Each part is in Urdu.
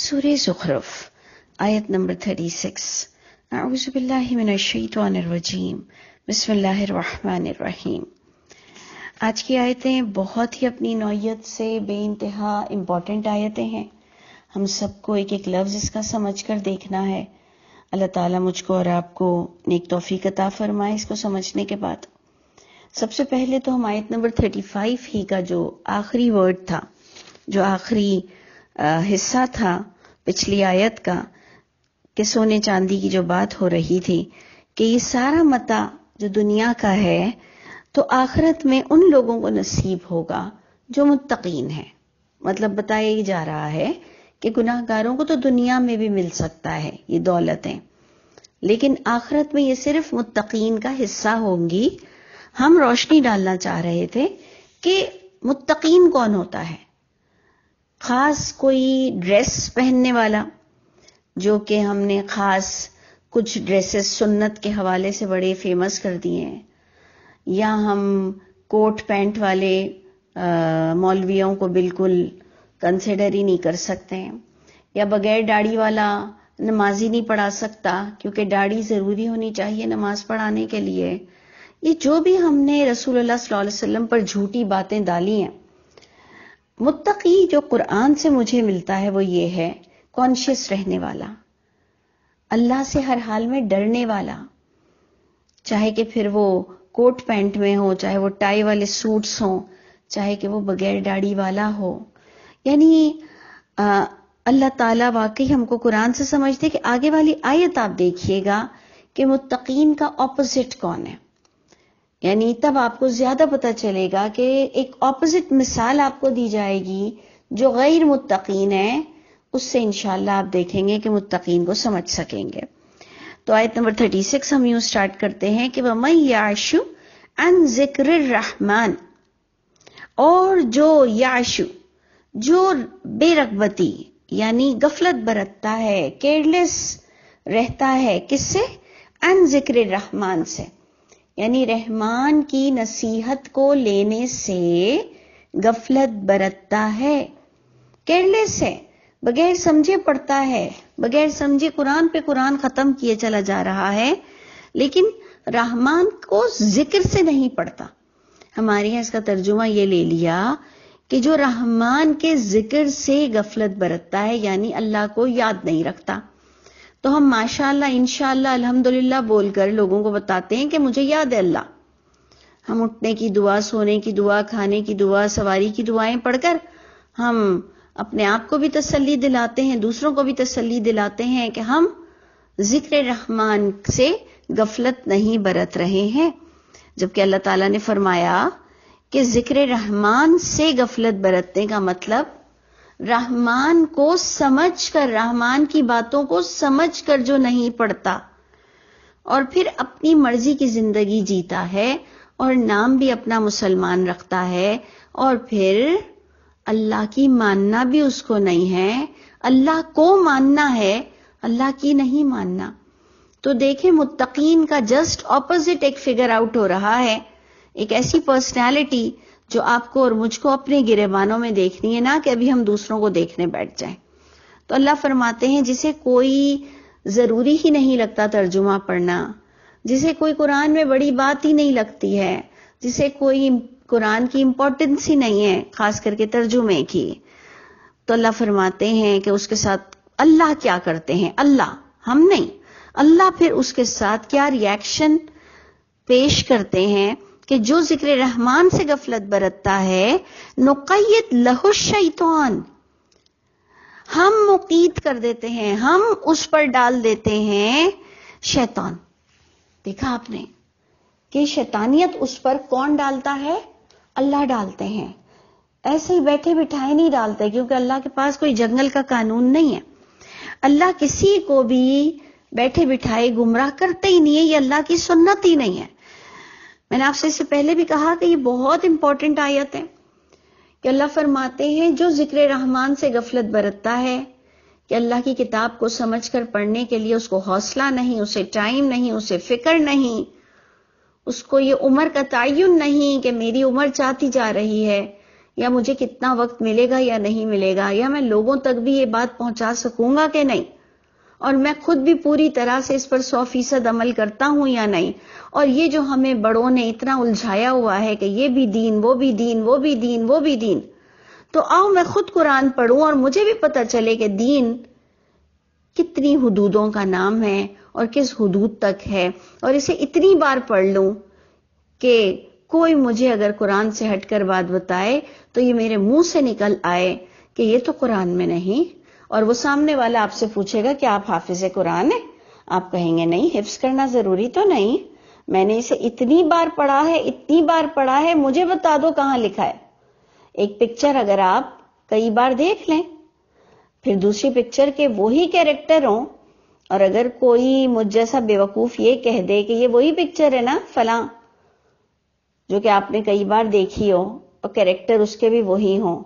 سورہ زخرف آیت نمبر 36۔ اعوذ باللہ من الشیطان الرجیم، بسم اللہ الرحمن الرحیم۔ آج کی آیتیں بہت ہی اپنی نوعیت سے بے انتہا امپورٹنٹ آیتیں ہیں۔ ہم سب کو ایک ایک لفظ اس کا سمجھ کر دیکھنا ہے۔ اللہ تعالیٰ مجھ کو اور آپ کو نیک توفیق عطا فرمائے اس کو سمجھنے کے بعد۔ سب سے پہلے تو ہم آیت نمبر 35 ہی کا جو آخری ورڈ تھا، جو آخری حصہ تھا پچھلی آیت کا، کہ سونے چاندی کی جو بات ہو رہی تھی کہ یہ سارا متاع جو دنیا کا ہے تو آخرت میں ان لوگوں کو نصیب ہوگا جو متقین ہیں۔ مطلب بتایا جا رہا ہے کہ گناہ گاروں کو تو دنیا میں بھی مل سکتا ہے یہ دولتیں، لیکن آخرت میں یہ صرف متقین کا حصہ ہوں گی۔ ہم روشنی ڈالنا چاہ رہے تھے کہ متقین کون ہوتا ہے۔ خاص کوئی ڈریس پہننے والا، جو کہ ہم نے خاص کچھ ڈریسز سنت کے حوالے سے بڑے فیمس کر دیے ہیں، یا ہم کوٹ پینٹ والے مولویوں کو بالکل کنسیڈر ہی نہیں کر سکتے ہیں، یا بغیر داڑھی والا نمازی نہیں پڑھا سکتا کیونکہ داڑھی ضروری ہونی چاہیے نماز پڑھانے کے لیے۔ یہ جو بھی ہم نے رسول اللہ صلی اللہ علیہ وسلم پر جھوٹی باتیں ڈالی ہیں، متقی جو قرآن سے مجھے ملتا ہے وہ یہ ہے، کانشیس رہنے والا، اللہ سے ہر حال میں ڈرنے والا، چاہے کہ پھر وہ کوٹ پینٹ میں ہو، چاہے وہ ٹائی والے سوٹس ہوں، چاہے کہ وہ بغیر داڑھی والا ہو۔ یعنی اللہ تعالیٰ واقعی ہم کو قرآن سے سمجھتے کہ آگے والی آیت آپ دیکھیے گا کہ متقین کا اپوزٹ کون ہے، یعنی تب آپ کو زیادہ پتہ چلے گا کہ ایک اپوزٹ مثال آپ کو دی جائے گی جو غیر متقین ہے، اس سے انشاءاللہ آپ دیکھیں گے کہ متقین کو سمجھ سکیں گے۔ تو آیت نمبر 36 ہم یوں سٹارٹ کرتے ہیں کہ وَمَن يَعْشُ عَن ذِكْرِ الرَّحْمَنِ، اور جو بے رغبتی یعنی غفلت برتتا ہے، کیئرلیس رہتا ہے، کس سے؟ عن ذکر الرحمن سے، یعنی رحمان کی نصیحت کو لینے سے غفلت برتتا ہے، کیئرلیس ہے، بغیر سمجھے پڑھتا ہے، بغیر سمجھے قرآن پہ قرآن ختم کیے چلا جا رہا ہے، لیکن رحمان کو ذکر سے نہیں پڑھتا۔ ہمارے یہاں اس کا ترجمہ یہ لے لیا کہ جو رحمان کے ذکر سے غفلت برتتا ہے، یعنی اللہ کو یاد نہیں رکھتا۔ تو ہم ماشاءاللہ انشاءاللہ الحمدللہ بول کر لوگوں کو بتاتے ہیں کہ مجھے یاد ہے اللہ۔ ہم اٹھنے کی دعا، سونے کی دعا، کھانے کی دعا، سواری کی دعائیں پڑھ کر ہم اپنے آپ کو بھی تسلی دلاتے ہیں، دوسروں کو بھی تسلی دلاتے ہیں کہ ہم ذکر رحمان سے غفلت نہیں برت رہے ہیں، جبکہ اللہ تعالیٰ نے فرمایا کہ ذکر رحمان سے غفلت برتنے کا مطلب رحمان کو سمجھ کر، رحمان کی باتوں کو سمجھ کر جو نہیں پڑھتا اور پھر اپنی مرضی کی زندگی جیتا ہے اور نام بھی اپنا مسلمان رکھتا ہے، اور پھر اللہ کی ماننا بھی اس کو نہیں ہے، اللہ کو ماننا ہے، اللہ کی نہیں ماننا۔ تو دیکھیں متقین کا جسٹ اپوزٹ ایک فگر آؤٹ ہو رہا ہے، ایک ایسی پرسنالٹی جو آپ کو اور مجھ کو اپنے گریبانوں میں دیکھنی ہے، نہ کہ ابھی ہم دوسروں کو دیکھنے بیٹھ جائیں۔ تو اللہ فرماتے ہیں جسے کوئی ضروری ہی نہیں لگتا ترجمہ پڑھنا، جسے کوئی قرآن میں بڑی بات ہی نہیں لگتی ہے، جسے کوئی قرآن کی امپورٹنس ہی نہیں ہے خاص کر کے ترجمے کی، تو اللہ فرماتے ہیں کہ اس کے ساتھ اللہ کیا کرتے ہیں، اللہ، ہم نہیں، اللہ پھر اس کے ساتھ کیا ریاکشن پیش کرتے ہیں کہ جو ذکر رحمان سے غفلت برتتا ہے، نقید لہ الشیطان، ہم مقید کر دیتے ہیں، ہم اس پر ڈال دیتے ہیں شیطان۔ دیکھا آپ نے کہ شیطانیت اس پر کون ڈالتا ہے؟ اللہ ڈالتے ہیں، ایسے ہی بیٹھے بٹھائے نہیں ڈالتے، کیونکہ اللہ کے پاس کوئی جنگل کا قانون نہیں ہے۔ اللہ کسی کو بھی بیٹھے بٹھائے گمراہ کرتے ہی نہیں ہے، یہ اللہ کی سنت ہی نہیں ہے۔ میں نے آپ سے اس سے پہلے بھی کہا کہ یہ بہت امپورٹنٹ آیت ہے کہ اللہ فرماتے ہیں جو ذکر رحمان سے غفلت برتتا ہے، کہ اللہ کی کتاب کو سمجھ کر پڑھنے کے لیے اس کو حوصلہ نہیں، اسے ٹائم نہیں، اسے فکر نہیں، اس کو یہ عمر کا تعین نہیں کہ میری عمر چاہتی جا رہی ہے یا مجھے کتنا وقت ملے گا یا نہیں ملے گا، یا میں لوگوں تک بھی یہ بات پہنچا سکوں گا کہ نہیں، اور میں خود بھی پوری طرح سے اس پر 100% عمل کرتا ہوں یا نہیں. اور یہ جو ہمیں بڑوں نے اتنا الجھایا ہوا ہے کہ یہ بھی دین، وہ بھی دین، وہ بھی دین، وہ بھی دین، تو آؤ میں خود قرآن پڑھوں اور مجھے بھی پتہ چلے کہ دین کتنی حدودوں کا نام ہے اور کس حدود تک ہے، اور اسے اتنی بار پڑھ لوں کہ کوئی مجھے اگر قرآن سے ہٹ کر بات بتائے تو یہ میرے منہ سے نکل آئے کہ یہ تو قرآن میں نہیں. اور وہ سامنے والا آپ سے پوچھے گا کہ آپ حافظ قرآن ہیں؟ آپ کہیں گے نہیں، حفظ کرنا ضروری تو نہیں، میں نے اسے اتنی بار پڑھا ہے، اتنی بار پڑھا ہے، مجھے بتا دو کہاں لکھا ہے. ایک پکچر اگر آپ کئی بار دیکھ لیں، پھر دوسری پکچر کے وہی کیریکٹر ہوں، اور اگر کوئی مجھ جیسا بیوقوف یہ کہہ دے کہ یہ وہی پکچر ہے نا فلاں، جو کہ آپ نے کئی بار دیکھی ہو اور کیریکٹر اس کے بھی وہی ہوں،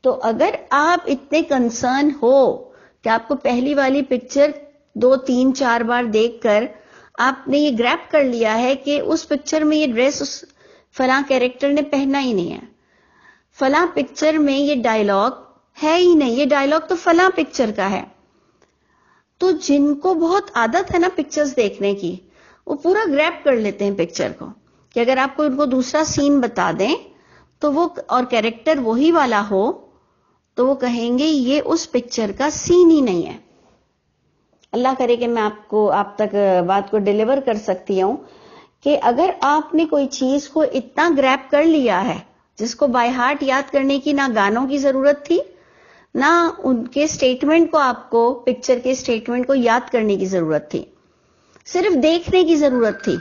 تو اگر آپ اتنے کنسرن ہو کہ آپ کو پہلی والی پکچر 2 3 4 بار دیکھ کر آپ نے یہ گریب کر لیا ہے کہ اس پکچر میں یہ ڈریس اس فلاں کیریکٹر نے پہنا ہی نہیں ہے، فلاں پکچر میں یہ ڈائلاگ ہے ہی نہیں، یہ ڈائلاگ تو فلاں پکچر کا ہے. تو جن کو بہت عادت ہے نا پکچرز دیکھنے کی، وہ پورا گریب کر لیتے ہیں پکچر کو، کہ اگر آپ کو ان کو دوسرا سین بتا دیں تو وہ اور کیریکٹر وہی والا ہو تو وہ کہیں گے یہ اس پکچر کا سین ہی نہیں ہے. اللہ کرے کہ میں آپ تک بات کو ڈیلیور کر سکتی ہوں کہ اگر آپ نے کوئی چیز کو اتنا گریب کر لیا ہے جس کو بائی ہارٹ یاد کرنے کی نہ گانوں کی ضرورت تھی، نہ ان کے سٹیٹمنٹ کو، آپ کو پکچر کے سٹیٹمنٹ کو یاد کرنے کی ضرورت تھی، صرف دیکھنے کی ضرورت تھی،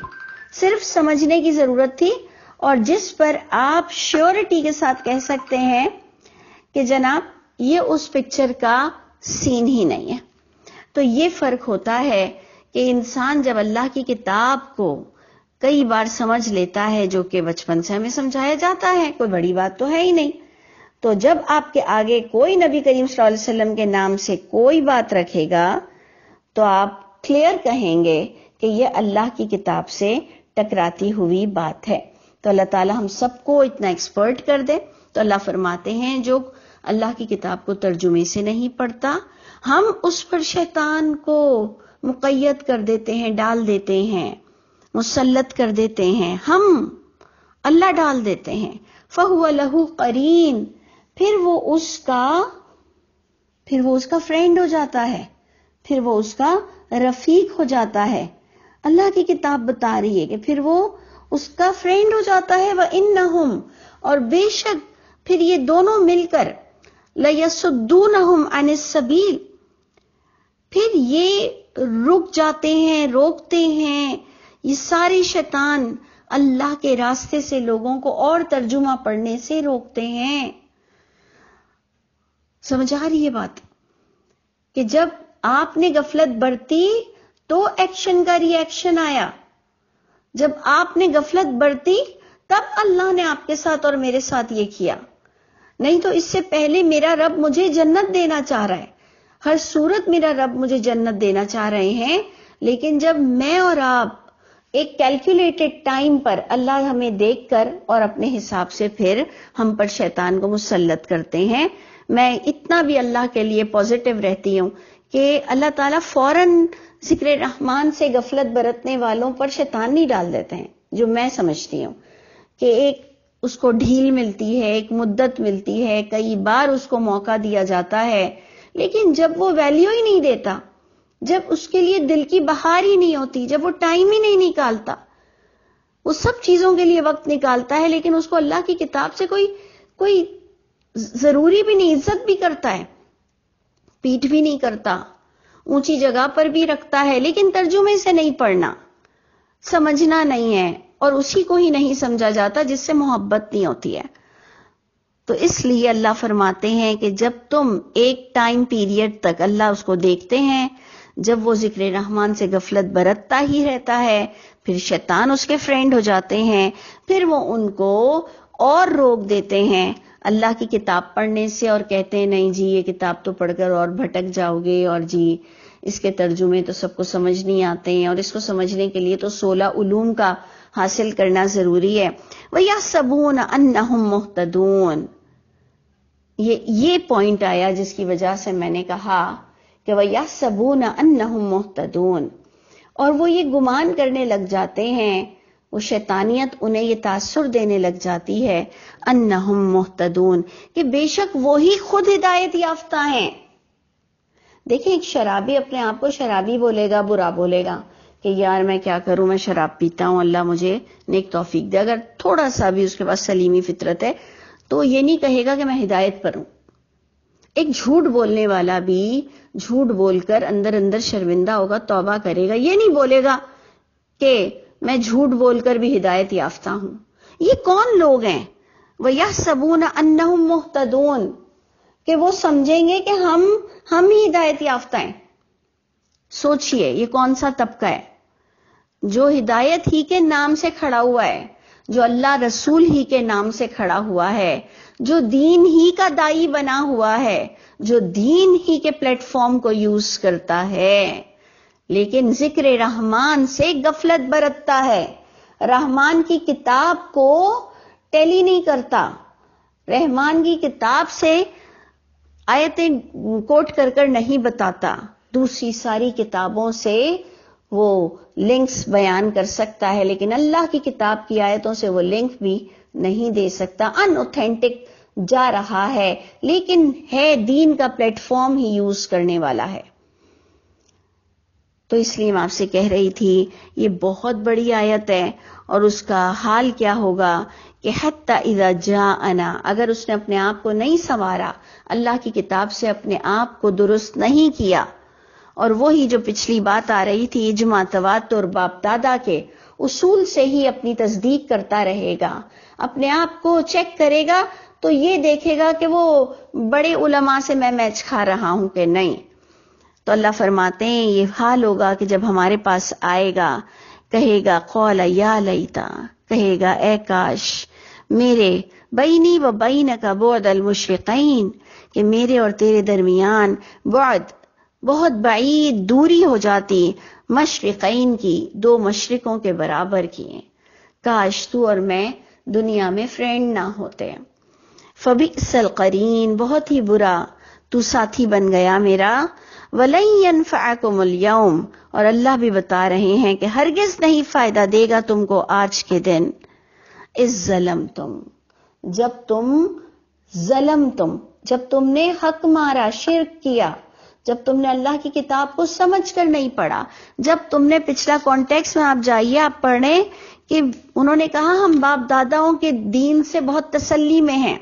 صرف سمجھنے کی ضرورت تھی، اور جس پر آپ شیورٹی کے ساتھ کہہ سکتے ہیں کہ جناب یہ اس پکچر کا سین ہی نہیں ہے. تو یہ فرق ہوتا ہے کہ انسان جب اللہ کی کتاب کو کئی بار سمجھ لیتا ہے، جو کہ بچپن سے ہمیں سمجھایا جاتا ہے، کوئی بڑی بات تو ہے ہی نہیں، تو جب آپ کے آگے کوئی نبی کریم صلی اللہ علیہ وسلم کے نام سے کوئی بات رکھے گا تو آپ کلیئر کہیں گے کہ یہ اللہ کی کتاب سے ٹکراتی ہوئی بات ہے. تو اللہ تعالی ہم سب کو اتنا ایکسپرٹ کر دے. تو اللہ فرماتے ہیں جو اللہ کی کتاب کو ترجمے سے نہیں پڑھتا، ہم اس پر شیطان کو مقید کر دیتے ہیں، ڈال دیتے ہیں، مسلط کر دیتے ہیں، ہم اللہ ڈال دیتے ہیں. فَهُوَ لَهُ قَرِينٌ، پھر وہ اس کا فرینڈ ہو جاتا ہے، پھر وہ اس کا رفیق ہو جاتا ہے. اللہ کی کتاب بتا رہی ہے کہ پھر وہ اس کا فرینڈ ہو جاتا ہے. وَإِنَّهُمْ، اور بے شک پھر یہ دونوں مل کر لَيَصُدُّونَهُمْ عَنِ السَّبِيلِ، پھر یہ رک جاتے ہیں، روکتے ہیں، یہ سارے شیطان اللہ کے راستے سے لوگوں کو اور ترجمہ پڑھنے سے روکتے ہیں. سمجھ آ رہی ہے بات؟ کہ جب آپ نے غفلت برتی تو ایکشن کا ری ایکشن آیا، جب آپ نے غفلت برتی تب اللہ نے آپ کے ساتھ اور میرے ساتھ یہ کیا. نہیں تو اس سے پہلے میرا رب مجھے جنت دینا چاہ رہا ہے، ہر صورت میرا رب مجھے جنت دینا چاہ رہے ہیں، لیکن جب میں اور آپ ایک کیلکولیٹڈ ٹائم پر اللہ ہمیں دیکھ کر اور اپنے حساب سے پھر ہم پر شیطان کو مسلط کرتے ہیں. میں اتنا بھی اللہ کے لیے پازیٹیو رہتی ہوں کہ اللہ تعالیٰ فوراً ذکر رحمان سے غفلت برتنے والوں پر شیطان نہیں ڈال دیتے ہیں، جو میں سمجھتی ہوں کہ ایک اس کو ڈھیل ملتی ہے، ایک مدت ملتی ہے، کئی بار اس کو موقع دیا جاتا ہے، لیکن جب وہ ویلیو ہی نہیں دیتا، جب اس کے لیے دل کی بہار ہی نہیں ہوتی، جب وہ ٹائم ہی نہیں نکالتا، وہ سب چیزوں کے لیے وقت نکالتا ہے لیکن اس کو اللہ کی کتاب سے کوئی ضروری بھی نہیں، عزت بھی کرتا ہے، پیٹ بھی نہیں کرتا، اونچی جگہ پر بھی رکھتا ہے، لیکن ترجمے سے نہیں پڑھنا، سمجھنا نہیں ہے، اور اسی کو ہی نہیں سمجھا جاتا جس سے محبت نہیں ہوتی ہے. تو اس لیے اللہ فرماتے ہیں کہ جب تم ایک ٹائم پیریڈ تک اللہ اس کو دیکھتے ہیں، جب وہ ذکر رحمان سے غفلت برتتا ہی رہتا ہے، پھر شیطان اس کے فرینڈ ہو جاتے ہیں، پھر وہ ان کو اور روک دیتے ہیں اللہ کی کتاب پڑھنے سے، اور کہتے ہیں نہیں جی یہ کتاب تو پڑھ کر اور بھٹک جاؤ گے، اور جی اس کے ترجمے تو سب کو سمجھ نہیں آتے ہیں، اور اس کو سمجھنے کے لیے تو 16 علوم کا حاصل کرنا ضروری ہے. وَيَحْسَبُونَ أَنَّهُمْ مُهْتَدُونَ، یہ پوائنٹ آیا جس کی وجہ سے میں نے کہا کہ وَيَحْسَبُونَ أَنَّهُمْ مُهْتَدُونَ، اور وہ یہ گمان کرنے لگ جاتے ہیں، وہ شیطانیت انہیں یہ تاثر دینے لگ جاتی ہے انہم مہتدون، کہ بے شک وہی خود ہدایت یافتہ ہیں۔ دیکھیں ایک شرابی اپنے آپ کو شرابی بولے گا، برا بولے گا کہ یار میں کیا کروں، میں شراب پیتا ہوں، اللہ مجھے نیک توفیق دے۔ اگر تھوڑا سا بھی اس کے پاس سلیمی فطرت ہے تو یہ نہیں کہے گا کہ میں ہدایت پر ہوں۔ ایک جھوٹ بولنے والا بھی جھوٹ بول کر اندر اندر شرمندہ ہوگا، توبہ کرے گا، یہ نہیں بولے گا کہ میں جھوٹ بول کر بھی ہدایت یافتہ ہوں۔ یہ کون لوگ ہیں؟ وَيَحْسَبُونَ أَنَّهُمْ مُهْتَدُونَ، کہ وہ سمجھیں گے کہ ہم ہی ہدایت یافتہ ہیں۔ سوچئے یہ کون سا طبقہ ہے جو ہدایت ہی کے نام سے کھڑا ہوا ہے، جو اللہ رسول ہی کے نام سے کھڑا ہوا ہے، جو دین ہی کا دائی بنا ہوا ہے، جو دین ہی کے پلیٹ فارم کو یوز کرتا ہے، لیکن ذکر رحمان سے غفلت برتتا ہے، رحمان کی کتاب کو ٹیلی نہیں کرتا، رحمان کی کتاب سے آیتیں کوٹ کر کر نہیں بتاتا، دوسری ساری کتابوں سے وہ لنکس بیان کر سکتا ہے، لیکن اللہ کی کتاب کی آیتوں سے وہ لنک بھی نہیں دے سکتا، ان اوتھینٹک جا رہا ہے، لیکن ہے دین کا پلیٹ فارم ہی یوز کرنے والا ہے۔ تو اس لیے میں آپ سے کہہ رہی تھی یہ بہت بڑی آیت ہے، اور اس کا حال کیا ہوگا کہ حتی اذا جاءنا، اگر اس نے اپنے آپ کو نہیں سنوارا، اللہ کی کتاب سے اپنے آپ کو درست نہیں کیا، اور وہی جو پچھلی بات آ رہی تھی اجماع تواتر باپ دادا کے اصول سے ہی اپنی تصدیق کرتا رہے گا، اپنے آپ کو چیک کرے گا تو یہ دیکھے گا کہ وہ بڑے علماء سے میں میچ کھا رہا ہوں کہ نہیں۔ تو اللہ فرماتے ہیں یہ حال ہوگا کہ جب ہمارے پاس آئے گا کہے گا قول یا لیتا، کہے گا اے کاش میرے بینی و بینک بعد المشرقین، کہ میرے اور تیرے درمیان بعد بہت بعید دوری ہو جاتی، مشرقین کی، دو مشرقوں کے برابر کی، کاش تو اور میں دنیا میں فرینڈ نہ ہوتے۔ فبئس القرین، بہت ہی برا تو ساتھی بن گیا میرا۔ وَلَن يَنفَعَكُمُ الْيَوْمَ، اور اللہ بھی بتا رہے ہیں کہ ہرگز نہیں فائدہ دے گا تم کو آج کے دن، اِذ ظَلَمْتُمْ، جب تم نے حق مارا، شرک کیا، جب تم نے اللہ کی کتاب کو سمجھ کر نہیں پڑھا، جب تم نے پچھلا کانٹیکس میں آپ جائیے، آپ پڑھیں کہ انہوں نے کہا ہم باپ داداؤں کے دین سے بہت تسلی میں ہیں،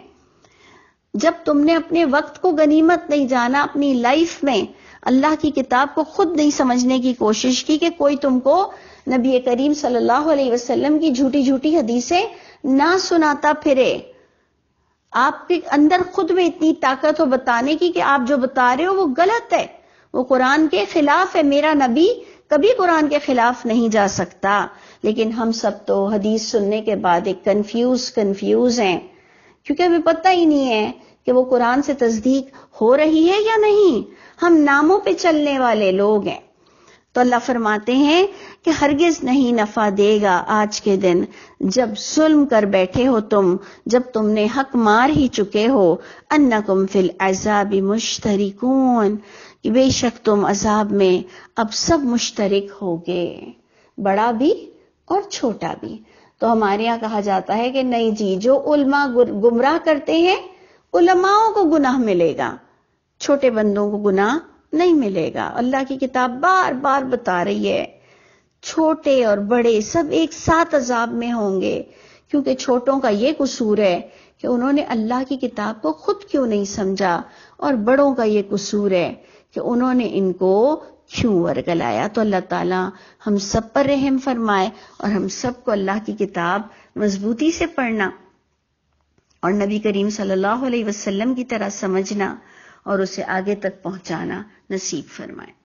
جب تم نے اپنے وقت کو غنیمت نہیں جانا، اپنی لائف میں اللہ کی کتاب کو خود نہیں سمجھنے کی کوشش کی کہ کوئی تم کو نبی کریم صلی اللہ علیہ وسلم کی جھوٹی جھوٹی حدیثیں نہ سناتا پھرے، آپ کے اندر خود میں اتنی طاقت ہو بتانے کی کہ آپ جو بتا رہے ہو وہ غلط ہے، وہ قرآن کے خلاف ہے، میرا نبی کبھی قرآن کے خلاف نہیں جا سکتا، لیکن ہم سب تو حدیث سننے کے بعد ایک کنفیوز ہیں، کیونکہ ہمیں پتہ ہی نہیں ہے کہ وہ قرآن سے تصدیق ہو رہی ہے یا نہیں، ہم ناموں پہ چلنے والے لوگ ہیں۔ تو اللہ فرماتے ہیں کہ ہرگز نہیں نفع دے گا آج کے دن جب ظلم کر بیٹھے ہو تم، جب تم نے حق مار ہی چکے ہو، انکم فی العذاب مشترکون، کہ بے شک تم عذاب میں اب سب مشترک ہوگے، بڑا بھی اور چھوٹا بھی۔ تو ہمارے یہاں کہا جاتا ہے کہ نہیں جی، جو علماء گمراہ کرتے ہیں علماؤں کو گناہ ملے گا، چھوٹے بندوں کو گناہ نہیں ملے گا۔ اللہ کی کتاب بار بار بتا رہی ہے چھوٹے اور بڑے سب ایک ساتھ عذاب میں ہوں گے، کیونکہ چھوٹوں کا یہ قصور ہے کہ انہوں نے اللہ کی کتاب کو خود کیوں نہیں سمجھا، اور بڑوں کا یہ قصور ہے کہ انہوں نے ان کو کیوں ورگلایا۔ تو اللہ تعالیٰ ہم سب پر رحم فرمائے، اور ہم سب کو اللہ کی کتاب مضبوطی سے پڑھنا اور نبی کریم صلی اللہ علیہ وسلم کی طرح سمجھنا اور اسے آگے تک پہنچانا نصیب فرمائے۔